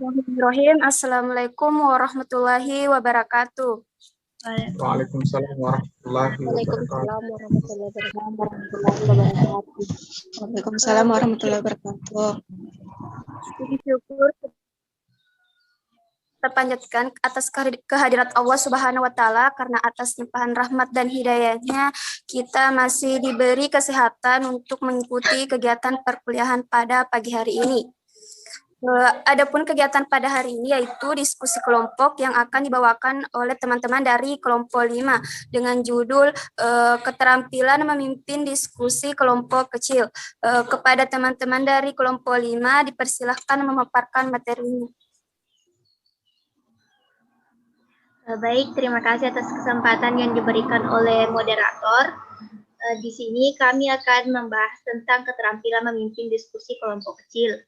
Bismillahirrahmanirrahim. Assalamualaikum warahmatullahi wabarakatuh. Waalaikumsalam warahmatullahi wabarakatuh. Waalaikumsalam warahmatullahi wabarakatuh. Waalaikumsalam warahmatullahi wabarakatuh. Puji syukur kita panjatkan atas kehadirat Allah Subhanahu wa taala karena atas limpahan rahmat dan hidayahnya kita masih diberi kesehatan untuk mengikuti kegiatan perkuliahan pada pagi hari ini. Adapun kegiatan pada hari ini yaitu diskusi kelompok yang akan dibawakan oleh teman-teman dari kelompok 5 dengan judul keterampilan memimpin diskusi kelompok kecil. Kepada teman-teman dari kelompok 5 dipersilahkan memaparkan materinya. Baik, terima kasih atas kesempatan yang diberikan oleh moderator. Di sini kami akan membahas tentang keterampilan memimpin diskusi kelompok kecil.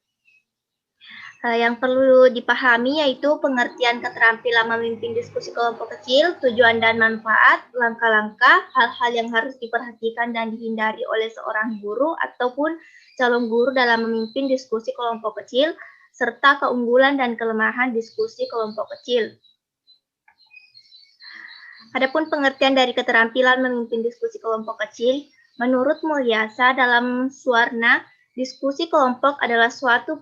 Yang perlu dipahami yaitu pengertian keterampilan memimpin diskusi kelompok kecil, tujuan dan manfaat, langkah-langkah, hal-hal yang harus diperhatikan dan dihindari oleh seorang guru ataupun calon guru dalam memimpin diskusi kelompok kecil, serta keunggulan dan kelemahan diskusi kelompok kecil. Adapun pengertian dari keterampilan memimpin diskusi kelompok kecil, menurut Mulyasa dalam Suwarna, diskusi kelompok adalah suatu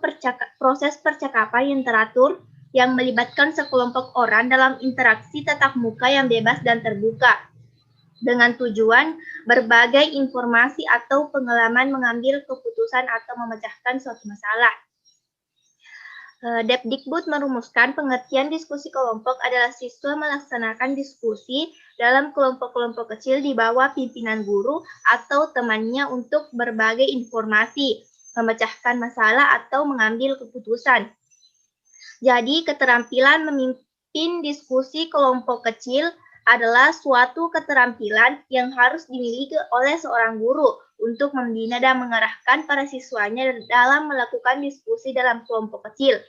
proses percakapan yang teratur yang melibatkan sekelompok orang dalam interaksi tatap muka yang bebas dan terbuka, dengan tujuan berbagai informasi atau pengalaman mengambil keputusan atau memecahkan suatu masalah. Depdikbud merumuskan pengertian diskusi kelompok adalah siswa melaksanakan diskusi dalam kelompok-kelompok kecil di bawah pimpinan guru atau temannya untuk berbagai informasi, memecahkan masalah atau mengambil keputusan. Jadi, keterampilan memimpin diskusi kelompok kecil adalah suatu keterampilan yang harus dimiliki oleh seorang guru untuk membina dan mengarahkan para siswanya dalam melakukan diskusi dalam kelompok kecil,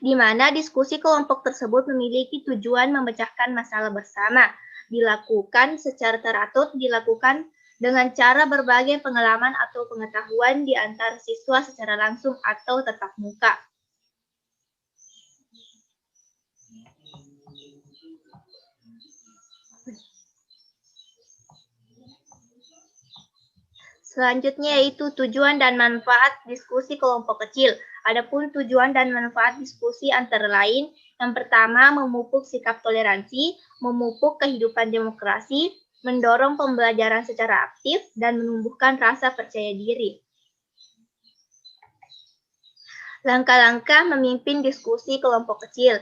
di mana diskusi kelompok tersebut memiliki tujuan memecahkan masalah bersama, dilakukan secara teratur, dilakukan dengan cara berbagai pengalaman atau pengetahuan di antara siswa secara langsung atau tatap muka. Selanjutnya yaitu tujuan dan manfaat diskusi kelompok kecil. Adapun tujuan dan manfaat diskusi antara lain, yang pertama memupuk sikap toleransi, memupuk kehidupan demokrasi, mendorong pembelajaran secara aktif, dan menumbuhkan rasa percaya diri. Langkah-langkah memimpin diskusi kelompok kecil.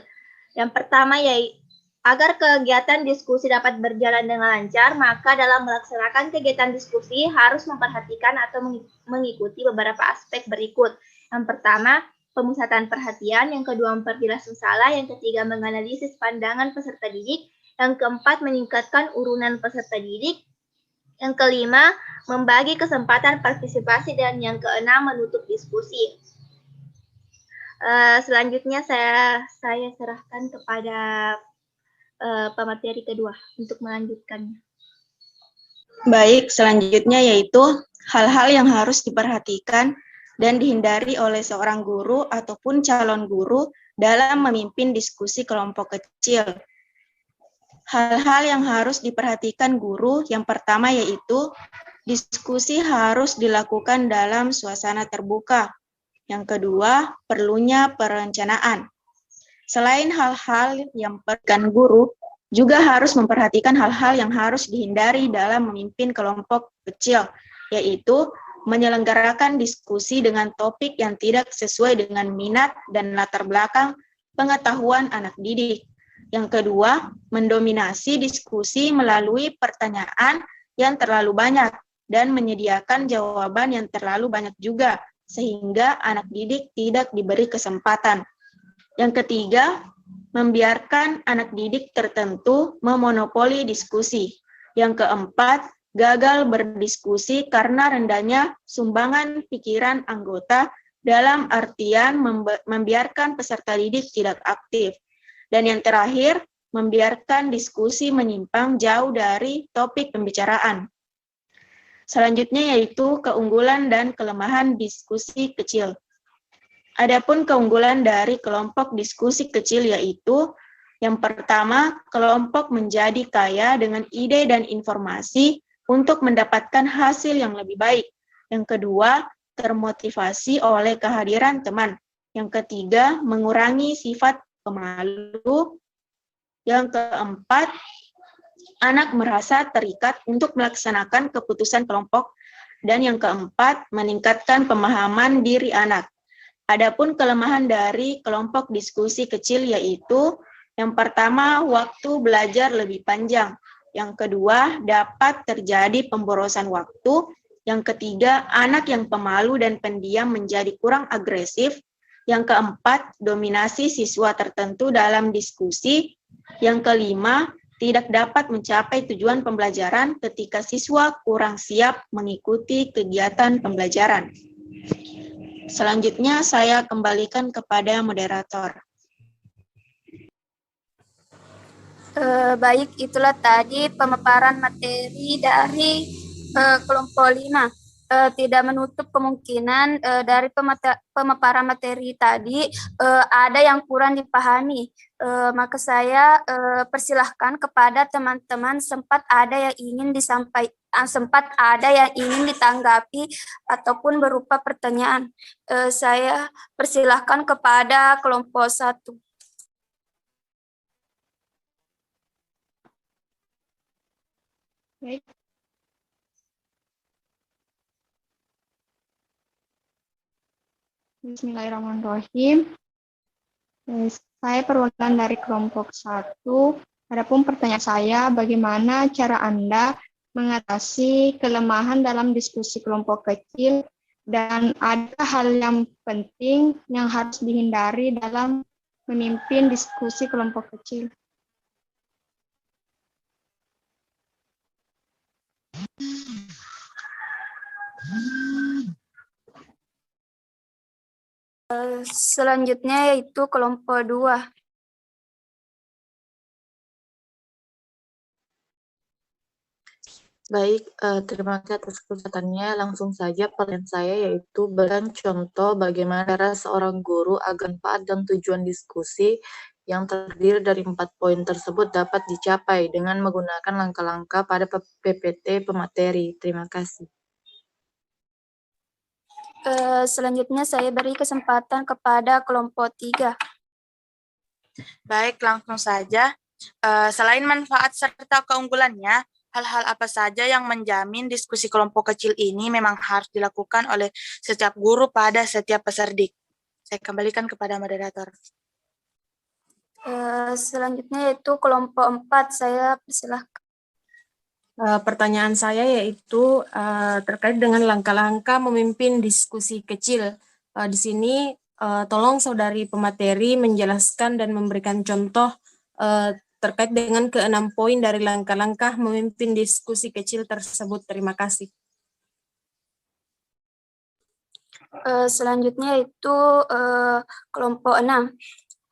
Yang pertama yaitu agar kegiatan diskusi dapat berjalan dengan lancar, maka dalam melaksanakan kegiatan diskusi harus memperhatikan atau mengikuti beberapa aspek berikut. Yang pertama, pemusatan perhatian. Yang kedua, memperjelas masalah. Yang ketiga, menganalisis pandangan peserta didik. Yang keempat, meningkatkan urunan peserta didik. Yang kelima, membagi kesempatan partisipasi. Dan yang keenam, menutup diskusi. Selanjutnya saya serahkan kepada pemateri kedua untuk melanjutkannya. Baik, selanjutnya yaitu hal-hal yang harus diperhatikan dan dihindari oleh seorang guru ataupun calon guru dalam memimpin diskusi kelompok kecil. Hal-hal yang harus diperhatikan guru yang pertama yaitu diskusi harus dilakukan dalam suasana terbuka. Yang kedua, perlunya perencanaan. Selain hal-hal yang diperhatikan guru, juga harus memperhatikan hal-hal yang harus dihindari dalam memimpin kelompok kecil, yaitu menyelenggarakan diskusi dengan topik yang tidak sesuai dengan minat dan latar belakang pengetahuan anak didik. Yang kedua, mendominasi diskusi melalui pertanyaan yang terlalu banyak dan menyediakan jawaban yang terlalu banyak juga, sehingga anak didik tidak diberi kesempatan. Yang ketiga, membiarkan anak didik tertentu memonopoli diskusi. Yang keempat, gagal berdiskusi karena rendahnya sumbangan pikiran anggota dalam artian membiarkan peserta didik tidak aktif. Dan yang terakhir, membiarkan diskusi menyimpang jauh dari topik pembicaraan. Selanjutnya yaitu keunggulan dan kelemahan diskusi kecil. Adapun keunggulan dari kelompok diskusi kecil yaitu yang pertama, kelompok menjadi kaya dengan ide dan informasi untuk mendapatkan hasil yang lebih baik. Yang kedua, termotivasi oleh kehadiran teman. Yang ketiga, mengurangi sifat pemalu. Yang keempat, anak merasa terikat untuk melaksanakan keputusan kelompok. Dan yang keempat, meningkatkan pemahaman diri anak. Adapun kelemahan dari kelompok diskusi kecil yaitu yang pertama, waktu belajar lebih panjang. Yang kedua, dapat terjadi pemborosan waktu. Yang ketiga, anak yang pemalu dan pendiam menjadi kurang agresif. Yang keempat, dominasi siswa tertentu dalam diskusi. Yang kelima, tidak dapat mencapai tujuan pembelajaran ketika siswa kurang siap mengikuti kegiatan pembelajaran. Selanjutnya, saya kembalikan kepada moderator. Baik, itulah tadi pemaparan materi dari kelompok 5. Tidak menutup kemungkinan dari pemaparan materi tadi ada yang kurang dipahami. Maka saya persilahkan kepada teman-teman sempat ada yang ingin ditanggapi ataupun berupa pertanyaan. Saya persilahkan kepada kelompok 1. Baik. Bismillahirrahmanirrahim. Saya perwakilan dari kelompok 1. Adapun pertanyaan saya, bagaimana cara Anda mengatasi kelemahan dalam diskusi kelompok kecil dan ada hal yang penting yang harus dihindari dalam memimpin diskusi kelompok kecil? Selanjutnya yaitu kelompok 2. Baik, terima kasih atas kesempatannya. Langsung saja pertanyaan saya yaitu berikan contoh bagaimana cara seorang guru agar manfaat dan tujuan diskusi yang terdiri dari 4 poin tersebut dapat dicapai dengan menggunakan langkah-langkah pada PPT pemateri. Terima kasih. Selanjutnya saya beri kesempatan kepada kelompok 3. Baik, langsung saja. Selain manfaat serta keunggulannya, hal-hal apa saja yang menjamin diskusi kelompok kecil ini memang harus dilakukan oleh setiap guru pada setiap peserta? Saya kembalikan kepada moderator. Selanjutnya yaitu kelompok 4. Saya persilahkan. Pertanyaan saya yaitu terkait dengan langkah-langkah memimpin diskusi kecil. Di sini tolong saudari pemateri menjelaskan dan memberikan contoh terkait dengan ke-6 poin dari langkah-langkah memimpin diskusi kecil tersebut. Terima kasih. Selanjutnya itu kelompok 6.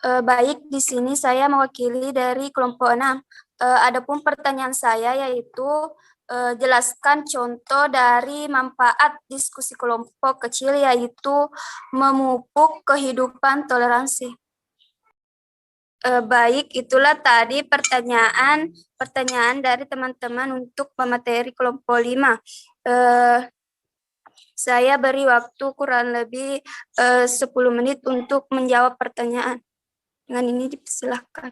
Baik, di sini saya mewakili dari kelompok 6. Adapun pertanyaan saya yaitu jelaskan contoh dari manfaat diskusi kelompok kecil yaitu memupuk kehidupan toleransi. Baik, itulah tadi pertanyaan dari teman-teman untuk pemateri kelompok 5. Saya beri waktu kurang lebih 10 menit untuk menjawab pertanyaan. Dengan ini dipersilahkan.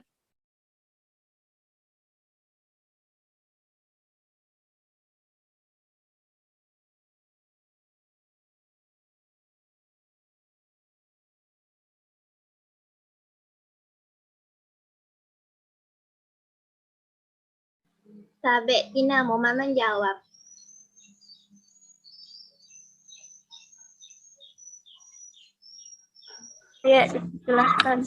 Sabe Tina mau menjawab. Ya, silahkan.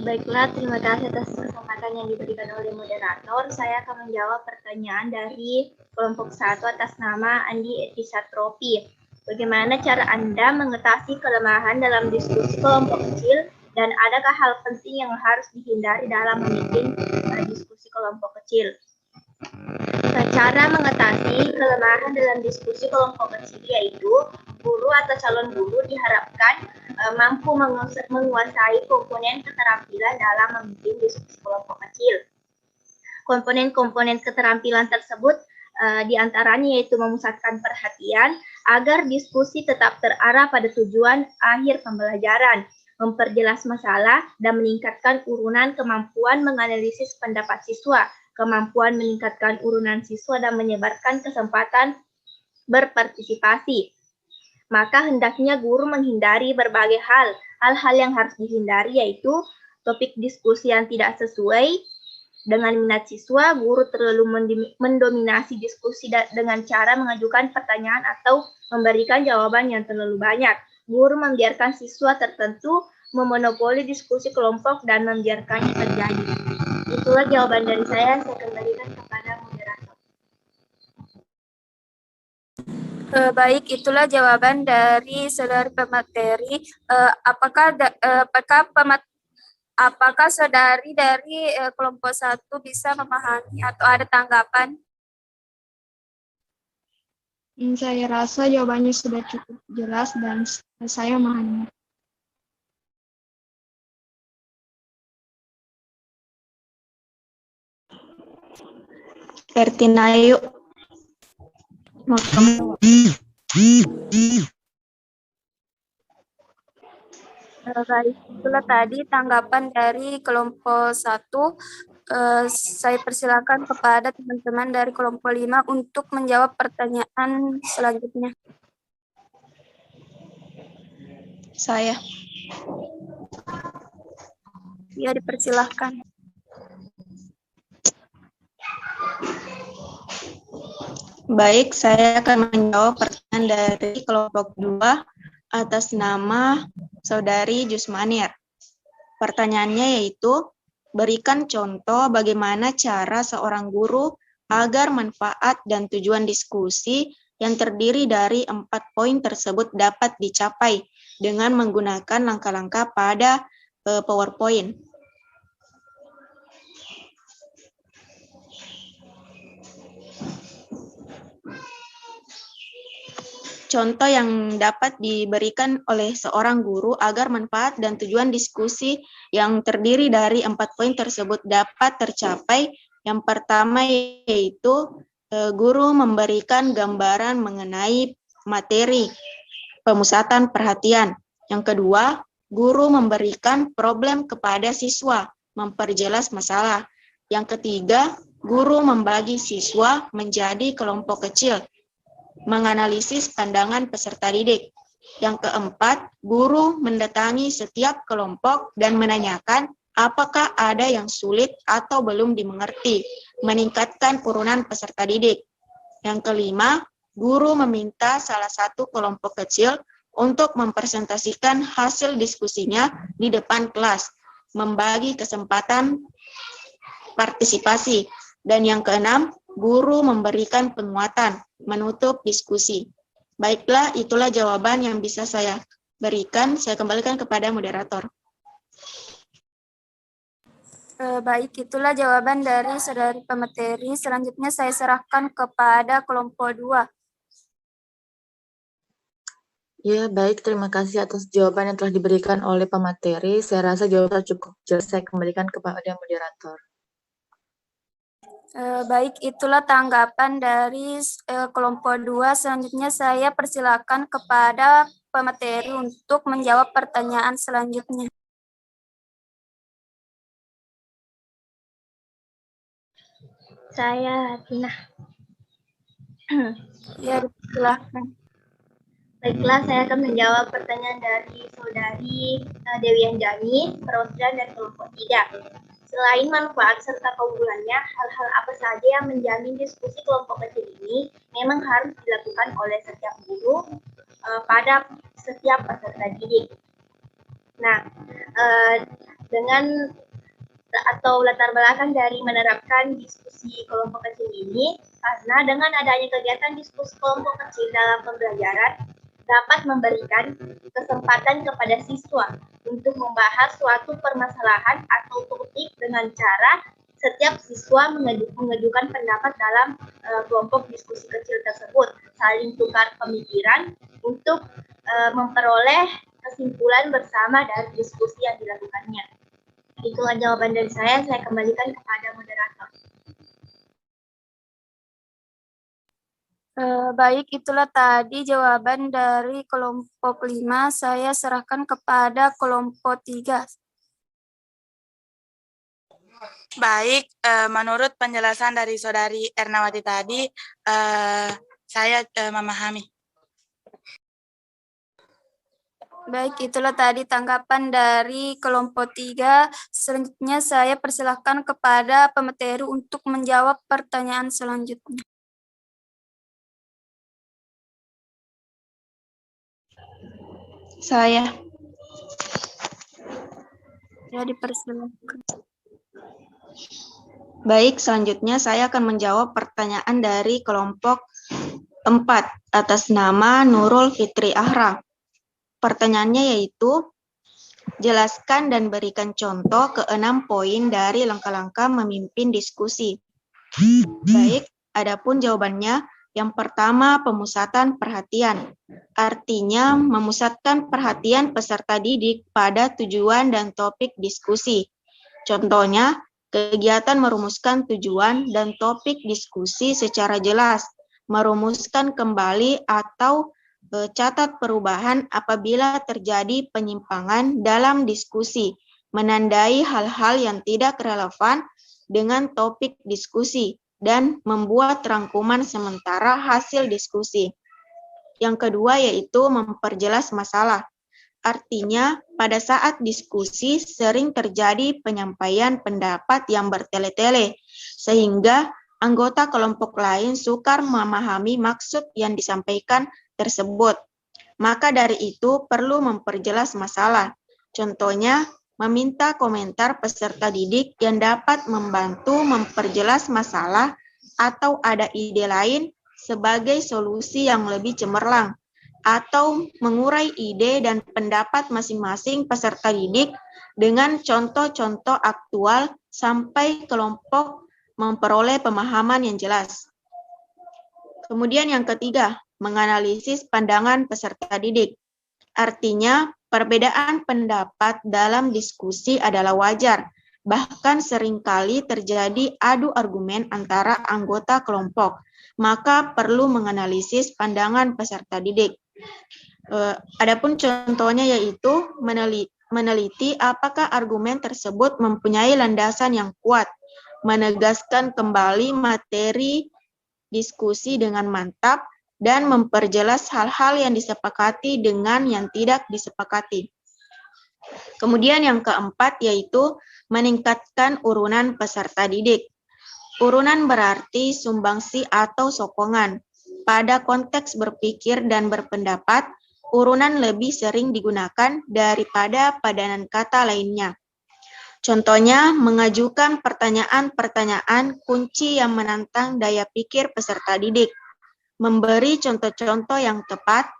Baiklah, terima kasih atas kesempatan yang diberikan oleh moderator. Saya akan menjawab pertanyaan dari kelompok 1 atas nama Andi Etisatropi. Bagaimana cara Anda mengatasi kelemahan dalam diskusi kelompok kecil dan adakah hal penting yang harus dihindari dalam memimpin diskusi kelompok kecil? Cara mengatasi kelemahan dalam diskusi kelompok kecil yaitu guru atau calon guru diharapkan mampu menguasai komponen keterampilan dalam memimpin diskusi kelompok kecil. Komponen-komponen keterampilan tersebut diantaranya yaitu memusatkan perhatian agar diskusi tetap terarah pada tujuan akhir pembelajaran, memperjelas masalah, dan meningkatkan urunan kemampuan menganalisis pendapat siswa, kemampuan meningkatkan urunan siswa, dan menyebarkan kesempatan berpartisipasi. Maka hendaknya guru menghindari berbagai hal. Hal-hal yang harus dihindari yaitu topik diskusi yang tidak sesuai dengan minat siswa, guru terlalu mendominasi diskusi dengan cara mengajukan pertanyaan atau memberikan jawaban yang terlalu banyak. Guru membiarkan siswa tertentu memonopoli diskusi kelompok dan membiarkannya terjadi. Itulah jawaban dari saya kembalikan kepada moderator. Baik, itulah jawaban dari saudari pemateri. Apakah saudari dari kelompok 1 bisa memahami atau ada tanggapan? Saya rasa jawabannya sudah cukup jelas dan saya memahami. Ertinayu. Baik, itulah tadi tanggapan dari kelompok 1. Saya persilakan kepada teman-teman dari kelompok 5 untuk menjawab pertanyaan selanjutnya. Saya. Ya, dipersilahkan. Baik, saya akan menjawab pertanyaan dari kelompok 2 atas nama Saudari Jusmanir. Pertanyaannya yaitu, berikan contoh bagaimana cara seorang guru agar manfaat dan tujuan diskusi yang terdiri dari 4 poin tersebut dapat dicapai dengan menggunakan langkah-langkah pada PowerPoint. Contoh yang dapat diberikan oleh seorang guru agar manfaat dan tujuan diskusi yang terdiri dari 4 poin tersebut dapat tercapai. Yang pertama yaitu guru memberikan gambaran mengenai materi, pemusatan perhatian. Yang kedua, guru memberikan problem kepada siswa, memperjelas masalah. Yang ketiga, guru membagi siswa menjadi kelompok kecil, menganalisis pandangan peserta didik. Yang keempat, guru mendatangi setiap kelompok dan menanyakan apakah ada yang sulit atau belum dimengerti, meningkatkan urunan peserta didik. Yang kelima, guru meminta salah satu kelompok kecil untuk mempresentasikan hasil diskusinya di depan kelas, membagi kesempatan partisipasi. Dan yang keenam, guru memberikan penguatan, menutup diskusi. Baiklah, itulah jawaban yang bisa saya berikan. Saya kembalikan kepada moderator. Baik, itulah jawaban dari saudari pemateri. Selanjutnya saya serahkan kepada kelompok 2. Ya, baik. Terima kasih atas jawaban yang telah diberikan oleh pemateri. Saya rasa jawaban cukup jelas. Saya kembalikan kepada moderator. Baik, itulah tanggapan dari kelompok 2. Selanjutnya saya persilakan kepada pemateri untuk menjawab pertanyaan selanjutnya. Saya Tina. Ya, silakan. Baiklah, saya akan menjawab pertanyaan dari saudari Dewi Anjani, perwakilan dari kelompok 3. Selain manfaat serta keunggulannya, hal-hal apa saja yang menjamin diskusi kelompok kecil ini memang harus dilakukan oleh setiap guru pada setiap peserta didik. Nah, dengan atau latar belakang dari menerapkan diskusi kelompok kecil ini, karena dengan adanya kegiatan diskusi kelompok kecil dalam pembelajaran dapat memberikan kesempatan kepada siswa untuk membahas suatu permasalahan atau topik dengan cara setiap siswa mengajukan pendapat dalam kelompok diskusi kecil tersebut, saling tukar pemikiran untuk memperoleh kesimpulan bersama dari diskusi yang dilakukannya. Itulah jawaban dari saya kembalikan kepada moderator. Baik, itulah tadi jawaban dari kelompok 5. Saya serahkan kepada kelompok 3. Baik, menurut penjelasan dari Saudari Ernawati tadi, saya memahami. Baik, itulah tadi tanggapan dari kelompok 3. Selanjutnya saya persilahkan kepada pemateri untuk menjawab pertanyaan selanjutnya. Saya. Ya, dipersilakan. Baik, selanjutnya saya akan menjawab pertanyaan dari kelompok 4 atas nama Nurul Fitri Ahra. Pertanyaannya yaitu, jelaskan dan berikan contoh ke-6 poin dari langkah-langkah memimpin diskusi. Baik, adapun jawabannya, yang pertama pemusatan perhatian. Artinya memusatkan perhatian peserta didik pada tujuan dan topik diskusi. Contohnya, kegiatan merumuskan tujuan dan topik diskusi secara jelas, merumuskan kembali atau catat perubahan apabila terjadi penyimpangan dalam diskusi, menandai hal-hal yang tidak relevan dengan topik diskusi, dan membuat rangkuman sementara hasil diskusi. Yang kedua yaitu memperjelas masalah. Artinya, pada saat diskusi sering terjadi penyampaian pendapat yang bertele-tele, sehingga anggota kelompok lain sukar memahami maksud yang disampaikan tersebut. Maka dari itu perlu memperjelas masalah. Contohnya, meminta komentar peserta didik yang dapat membantu memperjelas masalah atau ada ide lain sebagai solusi yang lebih cemerlang, atau mengurai ide dan pendapat masing-masing peserta didik dengan contoh-contoh aktual sampai kelompok memperoleh pemahaman yang jelas. Kemudian yang ketiga, menganalisis pandangan peserta didik. Artinya, perbedaan pendapat dalam diskusi adalah wajar, bahkan seringkali terjadi adu argumen antara anggota kelompok, maka perlu menganalisis pandangan peserta didik. Adapun contohnya yaitu meneliti apakah argumen tersebut mempunyai landasan yang kuat, menegaskan kembali materi diskusi dengan mantap, dan memperjelas hal-hal yang disepakati dengan yang tidak disepakati. Kemudian yang keempat yaitu meningkatkan urunan peserta didik. Urunan berarti sumbangsi atau sokongan. Pada konteks berpikir dan berpendapat, urunan lebih sering digunakan daripada padanan kata lainnya. Contohnya, mengajukan pertanyaan-pertanyaan kunci yang menantang daya pikir peserta didik, memberi contoh-contoh yang tepat,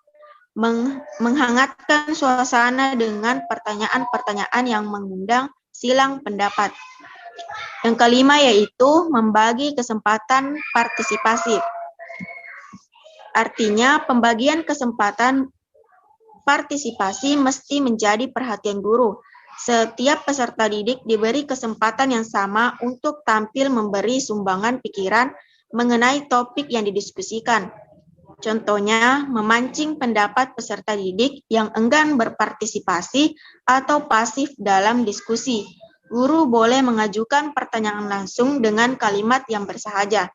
menghangatkan suasana dengan pertanyaan-pertanyaan yang mengundang silang pendapat. Yang kelima yaitu membagi kesempatan partisipasi. Artinya, pembagian kesempatan partisipasi mesti menjadi perhatian guru. Setiap peserta didik diberi kesempatan yang sama untuk tampil memberi sumbangan pikiran mengenai topik yang didiskusikan. Contohnya, memancing pendapat peserta didik yang enggan berpartisipasi atau pasif dalam diskusi. Guru boleh mengajukan pertanyaan langsung dengan kalimat yang bersahaja.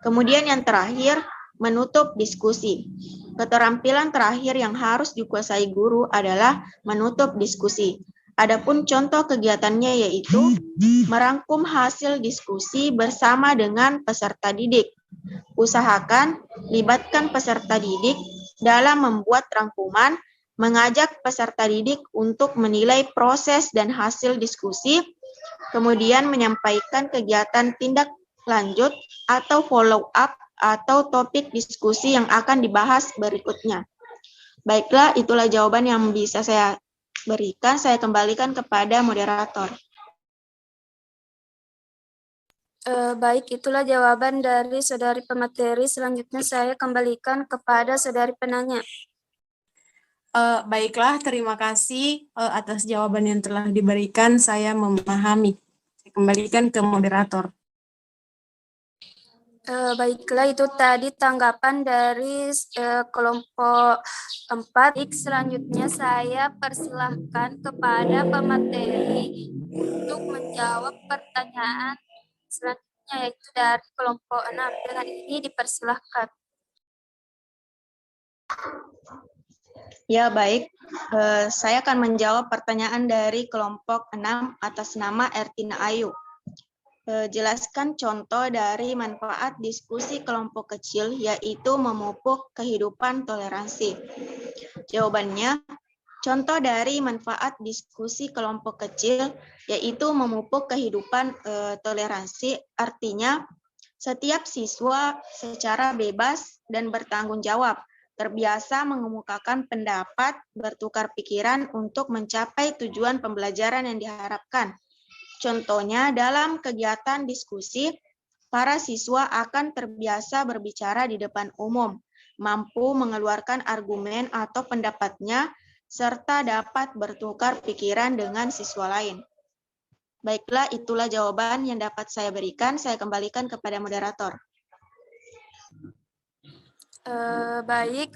Kemudian yang terakhir, menutup diskusi. Keterampilan terakhir yang harus dikuasai guru adalah menutup diskusi. Adapun contoh kegiatannya yaitu merangkum hasil diskusi bersama dengan peserta didik. Usahakan libatkan peserta didik dalam membuat rangkuman, mengajak peserta didik untuk menilai proses dan hasil diskusi, kemudian menyampaikan kegiatan tindak lanjut atau follow up atau topik diskusi yang akan dibahas berikutnya. Baiklah, itulah jawaban yang bisa saya berikan. Saya kembalikan kepada moderator. Baik, itulah jawaban dari saudari pemateri. Selanjutnya saya kembalikan kepada saudari penanya. Baiklah, terima kasih atas jawaban yang telah diberikan. Saya memahami. Saya kembalikan ke moderator. Baiklah, itu tadi tanggapan dari kelompok 4. Selanjutnya saya persilahkan kepada pemateri untuk menjawab pertanyaan selanjutnya, yaitu dari kelompok 6. Dengan ini dipersilahkan. Ya, baik. Saya akan menjawab pertanyaan dari kelompok 6 atas nama Ertina Ayu. Jelaskan contoh dari manfaat diskusi kelompok kecil, yaitu memupuk kehidupan toleransi. Jawabannya, contoh dari manfaat diskusi kelompok kecil, yaitu memupuk kehidupan toleransi, artinya setiap siswa secara bebas dan bertanggung jawab terbiasa mengemukakan pendapat, bertukar pikiran untuk mencapai tujuan pembelajaran yang diharapkan. Contohnya, dalam kegiatan diskusi, para siswa akan terbiasa berbicara di depan umum, mampu mengeluarkan argumen atau pendapatnya, serta dapat bertukar pikiran dengan siswa lain. Baiklah, itulah jawaban yang dapat saya berikan. Saya kembalikan kepada moderator. Baik,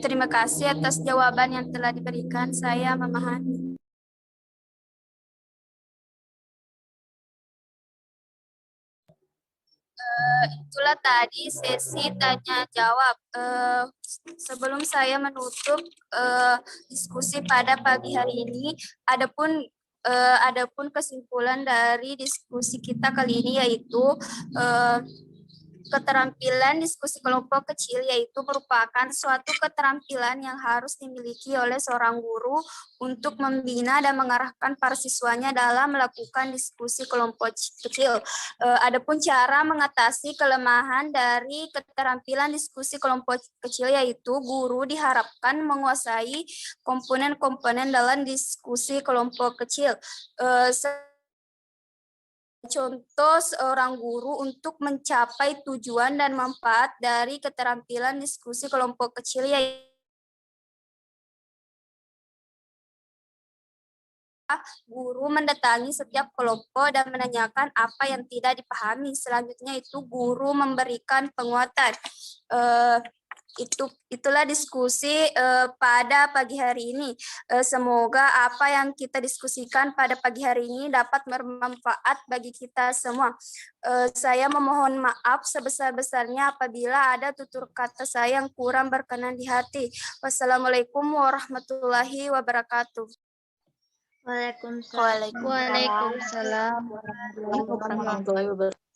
terima kasih atas jawaban yang telah diberikan. Saya memahami. Itulah tadi sesi tanya jawab. Sebelum saya menutup diskusi pada pagi hari ini, adapun kesimpulan dari diskusi kita kali ini, yaitu keterampilan diskusi kelompok kecil, yaitu merupakan suatu keterampilan yang harus dimiliki oleh seorang guru untuk membina dan mengarahkan para siswanya dalam melakukan diskusi kelompok kecil. Adapun cara mengatasi kelemahan dari keterampilan diskusi kelompok kecil, yaitu guru diharapkan menguasai komponen-komponen dalam diskusi kelompok kecil. Contoh seorang guru untuk mencapai tujuan dan manfaat dari keterampilan diskusi kelompok kecil, yaitu guru mendatangi setiap kelompok dan menanyakan apa yang tidak dipahami. Selanjutnya itu guru memberikan penguatan. Itulah diskusi pada pagi hari ini. Semoga apa yang kita diskusikan pada pagi hari ini dapat bermanfaat bagi kita semua. Saya memohon maaf sebesar-besarnya apabila ada tutur kata saya yang kurang berkenan di hati. Wassalamualaikum warahmatullahi wabarakatuh. Waalaikumsalam. Waalaikumsalam warahmatullahi wabarakatuh.